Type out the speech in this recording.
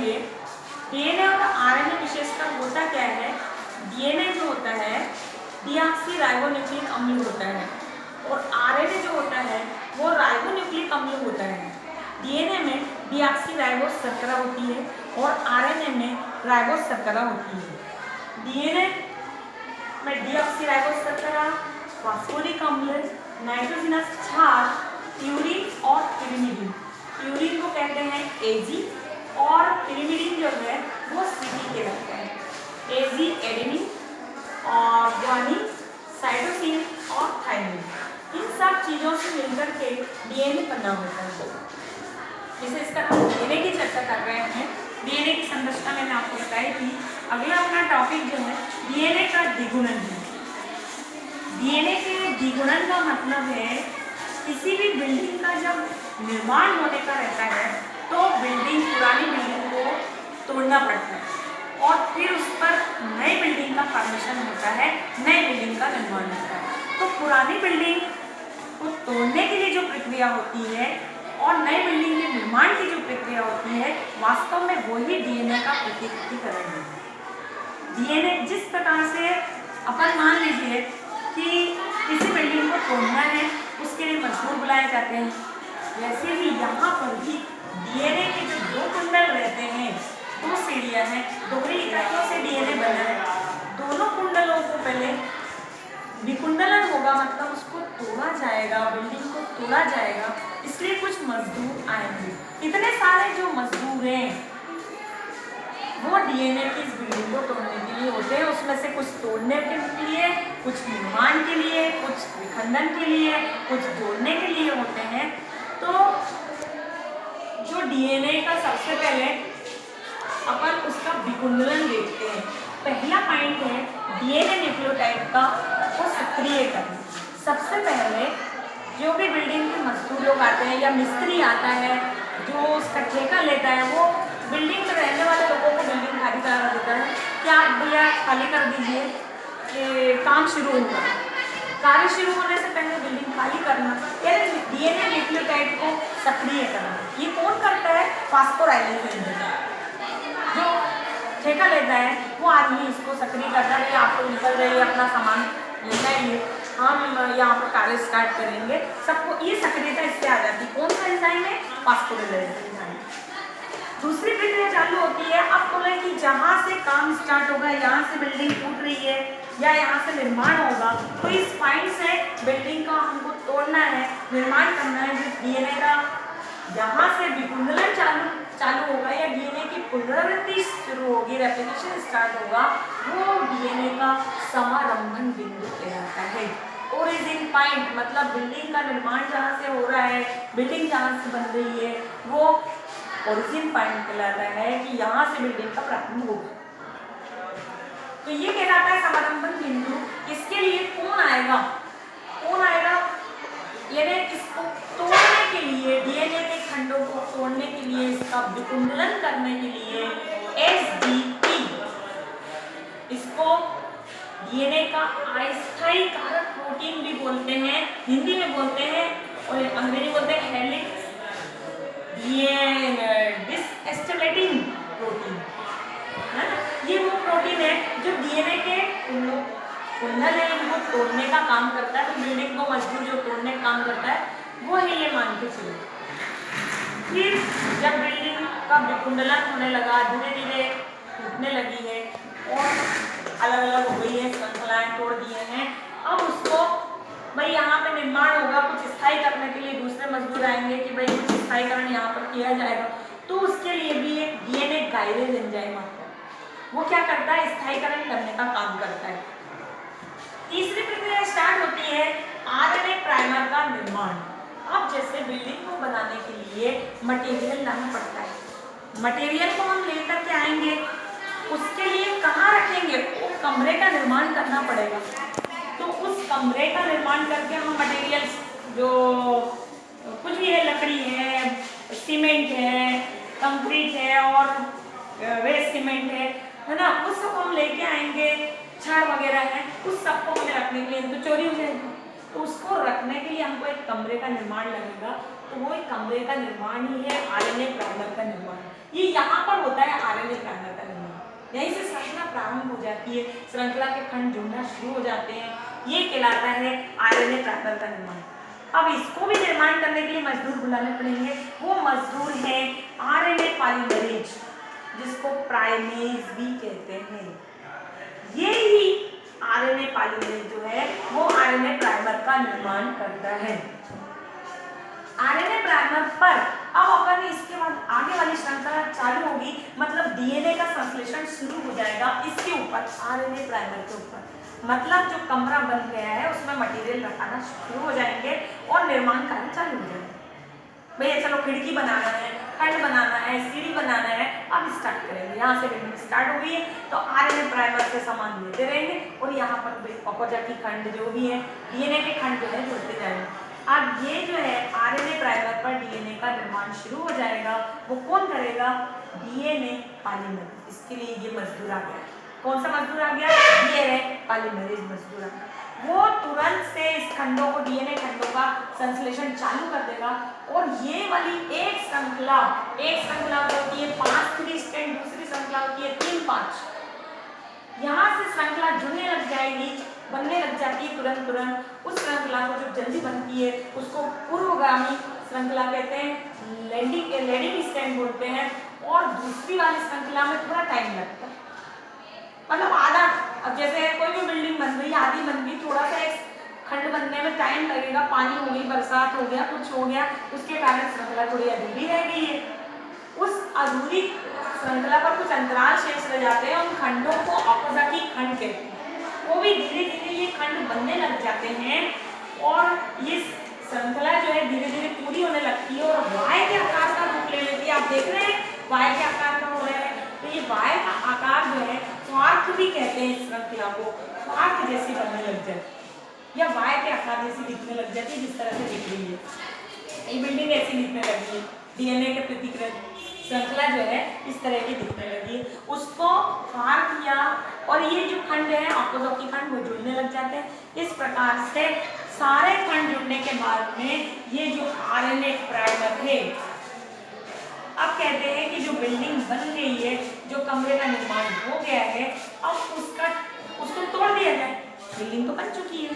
समझिए डीएनए और आरएनए विशेषता होता क्या है। डीएनए जो होता है डीऑक्सीराइबोन्यूक्लिक अम्ल होता है और आरएनए जो होता है वो राइबोन्यूक्लिक अम्ल होता है। डीएनए में डीऑक्सीराइबोस शर्करा होती है और आरएनए में राइबोस शर्करा होती है। डीएनए में डीऑक्सीराइबोस शर्करा, फास्फोरिक अम्ल, नाइट्रोजनस क्षार, प्यूरिन और पिरिमिडिन। प्यूरिन को कहते हैं एजी और पिरिमिडिन जो है वो सीडी कहलाता है। एजी एडेनिन और ग्वानिन, साइटोसिन और थायमिन, इन सब चीज़ों से मिलकर के डीएनए बना होता है। जैसे इसका हम डीएनए की चर्चा कर रहे हैं, डीएनए की संरचना मैंने आपको बताई थी। अगला अपना टॉपिक जो है डीएनए का द्विगुणन है। डीएनए के द्विगुणन का मतलब है किसी भी बिल्डिंग का जब निर्माण होने का रहता है तो पुरानी बिल्डिंग को तोड़ना पड़ता है और फिर उस पर नई बिल्डिंग का फॉर्मेशन होता है, नई बिल्डिंग का निर्माण होता है। तो पुरानी बिल्डिंग को तोड़ने के लिए जो प्रक्रिया होती है और नई बिल्डिंग के निर्माण की जो प्रक्रिया होती है, वास्तव में वही डीएनए का प्रकटीकरण है। डीएनए जिस प्रकार से अपन मान लीजिए कि किसी बिल्डिंग को तोड़ना है, उसके लिए मजदूर बुलाए जाते हैं, वैसे ही यहाँ पर भी डीएनए के जो दो कुंडल रहते हैं, दो सीढ़ियाँ हैं, दोहरी इकाइयों से डीएनए बना है। दोनों कुंडलों को पहले विकुंडलन होगा, मतलब उसको तोड़ा जाएगा, बिल्डिंग को तोड़ा जाएगा, इसलिए कुछ मजदूर आएंगे। इतने सारे जो मजदूर हैं वो डीएनए की इस बिल्डिंग को तोड़ने के लिए होते हैं। उसमें से कुछ तोड़ने के लिए, कुछ निर्माण के लिए, कुछ विखंडन के लिए, कुछ जोड़ने के लिए होते हैं। तो जो डीएनए का सबसे पहले अपन उसका विकुंडलन देखते हैं। पहला पॉइंट है डीएनए न्यूक्लियोटाइड का वो सक्रिय करना। सबसे पहले जो भी बिल्डिंग के मजदूर लोग आते हैं या मिस्त्री आता है जो उसका ठेका लेता है, वो बिल्डिंग में रहने वाले लोगों को बिल्डिंग खाली करा देता है कि आप भैया खाली कर दीजिए कि काम शुरू होगा। कार्य शुरू होने से पहले बिल्डिंग खाली करना, यानी डीएनए न्यूक्लियोटाइड को सक्रिय करना। ये कौन करता है? फास्फोराइलेशन। जो ठेका लेता है वो आदमी इसको सक्रिय करता है, आप तो निकल रही है, अपना सामान लेना है, हम यहाँ पर कार्य स्टार्ट करेंगे। सबको ये सक्रियता इससे आ जाती है। कौन सा एंजाइम है? फास्फोराइलेशन। दूसरी प्रक्रिया चालू होती है। अब बोले कि जहाँ से काम स्टार्ट होगा, यहाँ से बिल्डिंग टूट रही है या यहाँ से निर्माण होगा, तो इस पॉइंट से बिल्डिंग का हमको तोड़ना है, निर्माण करना है। जो डीएनए का यहाँ से विकुंडलन चालू होगा या डीएनए की पुनरावृत्ति शुरू होगी, रेप्लिकेशन स्टार्ट होगा, वो डीएनए का समारंभन बिंदु कहलाता है। ओरिजिन पॉइंट मतलब बिल्डिंग का निर्माण जहाँ से हो रहा है, बिल्डिंग जहाँ से बन रही है, वो ओरिजिन पॉइंट कहलाता है कि यहाँ से बिल्डिंग का प्रारंभ होगा। तो ये कहलाता है समारंभन बिंदु। इसके लिए कौन आएगा? यानी इसको तोड़ने के लिए, डीएनए के खंडों को तोड़ने के लिए, इसका विकुंडलन करने के लिए एसडीपी, इसको डीएनए का अस्थायी कारक प्रोटीन भी बोलते हैं, हिंदी में बोलते हैं और अंग्रेजी बोलते हैं हेलिक्स डिसएस्टिमुलेटिंग प्रोटीन, है ना। ये वो प्रोटीन है जो डीएनए के कुंडल है इनको तोड़ने का काम करता है। तो बिल्डिंग को मजबूत जो तोड़ने का काम करता है वो है, ये मान के चलो। फिर जब बिल्डिंग का विकुंडलन होने लगा, धीरे धीरे टूटने लगी है और अलग अलग हो गई है, श्रृंखलाएं तोड़ दिए हैं, अब उसको भाई यहाँ पे निर्माण होगा, कुछ स्थायी करने के लिए दूसरे मजदूर आएंगे कि भाई कुछ स्थायीकरण यहाँ पर किया जाएगा। तो उसके लिए भी एक डीएनए गाइरेज एंजाइम आता है, वो क्या करता है? स्थायीकरण करने का काम करता है। तीसरी प्रक्रिया स्टार्ट होती है आरएनए प्राइमर का निर्माण। अब जैसे बिल्डिंग को बनाने के लिए मटेरियल लाना पड़ता है, मटेरियल को हम लेकर के आएंगे, उसके लिए कहाँ रखेंगे? वो कमरे का निर्माण करना पड़ेगा। तो उस कमरे का निर्माण करके हम मटेरियल्स जो कुछ भी है, लकड़ी है, सीमेंट है, कंक्रीट है और वेस्ट सीमेंट है ना, उस सब हम लेके आएंगे, छड़ वगैरह है, उस सबको हमें रखने के लिए, तो चोरी हो जाएगी। तो उसको रखने के लिए हमको एक कमरे का निर्माण लगेगा। तो वो एक कमरे का निर्माण ही है आरएनए प्राइमर का निर्माण। ये यहाँ पर होता है यहीं से श्रृंखला प्रारंभ हो जाती है, श्रृंखला के खंड जुड़ना शुरू हो जाते हैं। ये कहलाता है आरएनए प्राइमर का निर्माण। अब इसको भी निर्माण करने के लिए मजदूर बुलाने पड़ेंगे। वो मजदूर है आरएनए पॉलीमरेज, जिसको प्राइमेज भी कहते हैं। ये ही आरएनए पॉलीमरेज जो है वो आरएनए प्राइमर का निर्माण करता है। आरएनए प्राइमर पर अब अपन इसके बाद आगे वाली श्रृंखला चालू होगी, मतलब डीएनए का संश्लेषण शुरू हो जाएगा इसके ऊपर, आरएनए प्राइमर के ऊपर। मतलब जो कमरा बन गया है उसमें मटेरियल रखाना शुरू हो जाएंगे और निर्माण कार्य चालू हो जाएंगे। भैया चलो खिड़की बनाना है, खंड बनाना है, सीढ़ी बनाना है, अब स्टार्ट करेंगे। यहाँ से बिल्डिंग स्टार्ट हो गई है तो आरएनए प्राइमर से सामान लेते रहेंगे और यहाँ पर ऑपोजिट खंड जो भी है डीएनए के खंड जो है जुड़ते जाएंगे। अब ये जो है आरएनए प्राइमर पर डीएनए का निर्माण शुरू हो जाएगा। वो कौन करेगा? DNA polymerase. इसके लिए ये मजदूर आ गया। कौन सा मजदूर आ गया? डीएनए पॉलीमरेज मजदूर आ गया। वो तुरंत से इस खंडों को, डीएनए खंडों का संश्लेषण चालू कर देगा और ये वाली एक श्रृंखला होती है 5 स्ट्रैंड, दूसरी श्रृंखला होती है 3-5। यहाँ से श्रृंखला जुड़ने लग जाएगी, बनने लग जाती है तुरंत। उस श्रृंखला को जो जल्दी बनती है उसको पूर्वगामी श्रृंखला कहते हैं, लीडिंग स्ट्रैंड बोलते हैं। और दूसरी वाली श्रृंखला में थोड़ा टाइम लगता है, मतलब आधा। अब जैसे कोई भी बिल्डिंग बन रही है, आधी बन गई, थोड़ा सा एक खंड बनने में टाइम लगेगा, पानी हो गई, बरसात हो गया, कुछ हो गया, उसके कारण श्रृंखला थोड़ी अधूरी रह गई है। उस अधूरी श्रृंखला पर कुछ अंतराल शेष रह जाते हैं, उन खंडों को अपोजिटी खंड कहते हैं। वो भी धीरे धीरे ये खंड बनने लग जाते हैं और ये श्रृंखला जो है धीरे धीरे पूरी होने लगती है और वाय के आकार का रूप ले लेती है। आप देख रहे हैं वाय के आकार का हो रहा है, तो ये वाय का आकार जो है स्वार्थ भी कहते हैं। इस श्रृंखला को स्वार्थ जैसी बनने लग जाती या वाय के आकार जैसी दिखने लग जाती है, जिस तरह से दिख रही है। ये बिल्डिंग ऐसी दिखने लगी है, डीएनए के प्रतिकृत श्रृंखला जो है इस तरह की दिखने लगी है। उसको फार किया और ये जो खंड है ऑपोजिट खंड वो जुड़ने लग जाते हैं। इस प्रकार से सारे खंड जुड़ने के बाद में ये जो आरएनए प्राइमर है, अब कहते हैं कि जो बिल्डिंग बन गई है, जो कमरे का निर्माण हो गया है, अब उसको तोड़ दिया जाए। बिल्डिंग तो बन चुकी है।